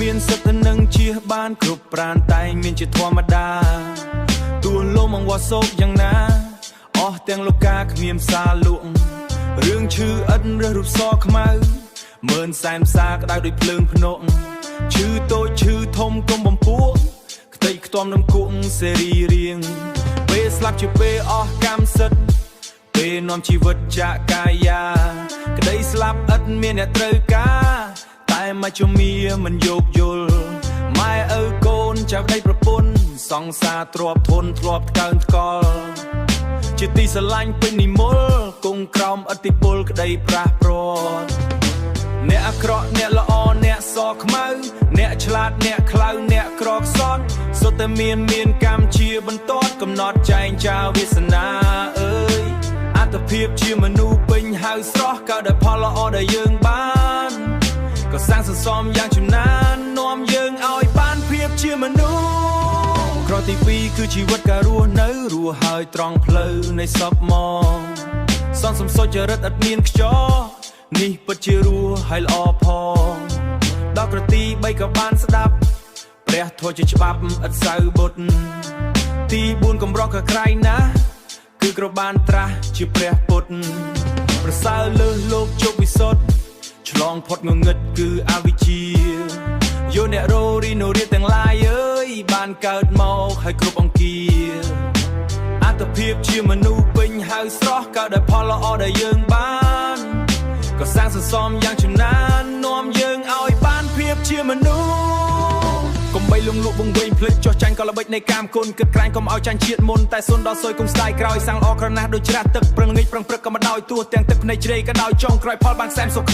មានសិទ្ធិនឹងជៀសបានគ្រប់ប្រានតែងមានជាធម្មតាទួលោមអង្វរសោកយ៉ាងណាអស់ទាំងលោកាគ្មានផ្សារលក់រឿងឈឺឥតរើសរូបសខ្មៅមើលសែនផ្សាក្តៅដូចភ្លើងភ្នក់ឈឺតូចឈឺធំកុំបំពួកខ្ទេចខ្ទាំនឹងគក់សេរីរៀងពេលស្លាប់ជាពេលអស់កម្មសិទ្ធិពេលនាំជីវិតចាកកាយាក្តីស្លាប់ឥតមានអ្នកត្រូវការតែមកជំមាមិនយោគយល់ម៉ែឪកូនចៅប្តីប្រពន្ធសង្សារទ្របធនធ្លាប់ថ្កើងថ្កល់ជាទីស្រឡាញ់ពេញនិមលគង់ក្រោមឥទ្ធិពលក្តីប្រាស់ព្រាត់អ្នកអាក្រក់អ្នកល្អអ្នកសខ្មៅអ្នកឆ្លាតអ្នកខ្លៅអ្នកក្រខ្សត់សុទ្ធតែមានកម្មជាបន្ទាត់កំណត់ចែងចាវាសនាអើយអត្តភាពជាមនុស្សពេញហៅស្រស់កើតដោយផលល្អដែលយើងបានក៏សាងសន្សំយ៉ាងចំណាននាំយើងឲ្យបានភាពជាមនុស្សក្រទី2គឺជីវិតការរស់នៅរស់ហើយត្រង់ផ្លូវនៃសពមកសន្សំសុចរិតឥតមានខ្យល់នេះពិតជារស់ហើយល្អផងដល់ក្រទី3ក៏បានស្ដាប់ព្រះធម៌ជាច្បាប់ឥតសូវបុតទី4កម្រក៏ក្រៃណាស់គឺក៏បានត្រាស់ជាព្រះពុទ្ធប្រសើរលើសលោកជប់វិសុទ្ធឆ្លងផុតងងឹតគឺអវិជ្ជាយោអ្នករោរីនោរៀបទាំងឡាយអើយបានកើតមកហើយគ្រប់អង្គាអត្តភាពជាមនុស្សពេញហៅស្រស់កើតដោយផលល្អដែលយើងបានក៏សាងសន្សំយ៉ាងចំណាននាំយើងឲ្យបានភាពជាមនុស្សកុំបីលងលក់វង្វេងភ្លេចចោះចាញ់ក៏ល្បិចនៃកាមគុណគិតក្រាញ់កុំឲ្យចាញ់ជាតិមុនតែសុនដល់សួយគុំស្ដាយក្រោយសាំងល្អក្រណាស់ដូចច្រាស់ទឹកប្រឹងងាយប្រឹងព្រឹកក៏មិនដោយទោះទាំងទឹកភ្នែកជ្រេក៏ដោយចងក្រោយផលបានសែនសុខ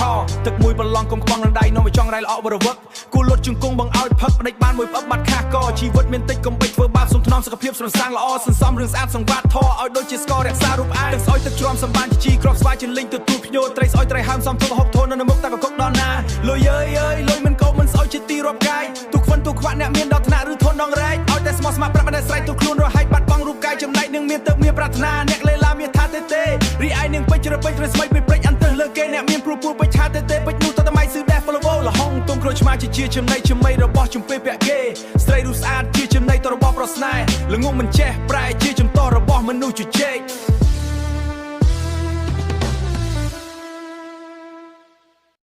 ទឹកមួយប្រឡងកុំខ្វងនឹងដៃនាំឲ្យចង់រៃល្អបរិវឹកគូលុតជង្គង់បងឲ្យផឹកផ្ដេចបានមួយផ្អឹបបាត់ខាកជីវិតមានតិចកុំបីធ្វើបាបសុំថ្នមសុខភាពស្រស់ស្រាងល្អសន្សំរឿងស្អាតសង្វាតធឲ្យដូចជាស្កររក្សារូបឯងទឹកស្អុយទឹកជ្រាំសម្បានជាជីគ្រាប់ស្វាយជាលិញទទួលភ្ញោត្រីស្អុយត្រីហើមសំទុកហុកធននៅមុខតែក៏កុកដល់ណាលុយអើយលុយមិនកោមិនស្អុយជាទីរាប់កាយទូខ្វិនទូខ្វាក់អ្នកមានដល់ថ្នាក់ឬធនដងរែកឲ្យតែស្មោះស្ម័គ្រប្រាប់តែស្រែកទូខ្លួនរហែកបាត់បង់រូបកាយចំណែកនឹងមានទឹកមានប្រាថ្នាអ្នកលេឡាមានថាទេរីឯនឹងពេជ្រពេជ្រស្មីពេជ្រព្រិចអន្តើលើគេអ្នកមានព្រួពួរពេជ្រថាទេពេជ្រនោះតតែម៉ៃស៊ឺដែរ follow លហុងទុំក្រូចឆ្មាជាចំណៃចំណៃរបស់ជំពេពាក់គេស្រីរូបស្អាតជាចំណៃតរបស់ប្រស្នេហ៍ល្ងងមិនចេះប្រែជាចំតរបស់មនុស្សជជែក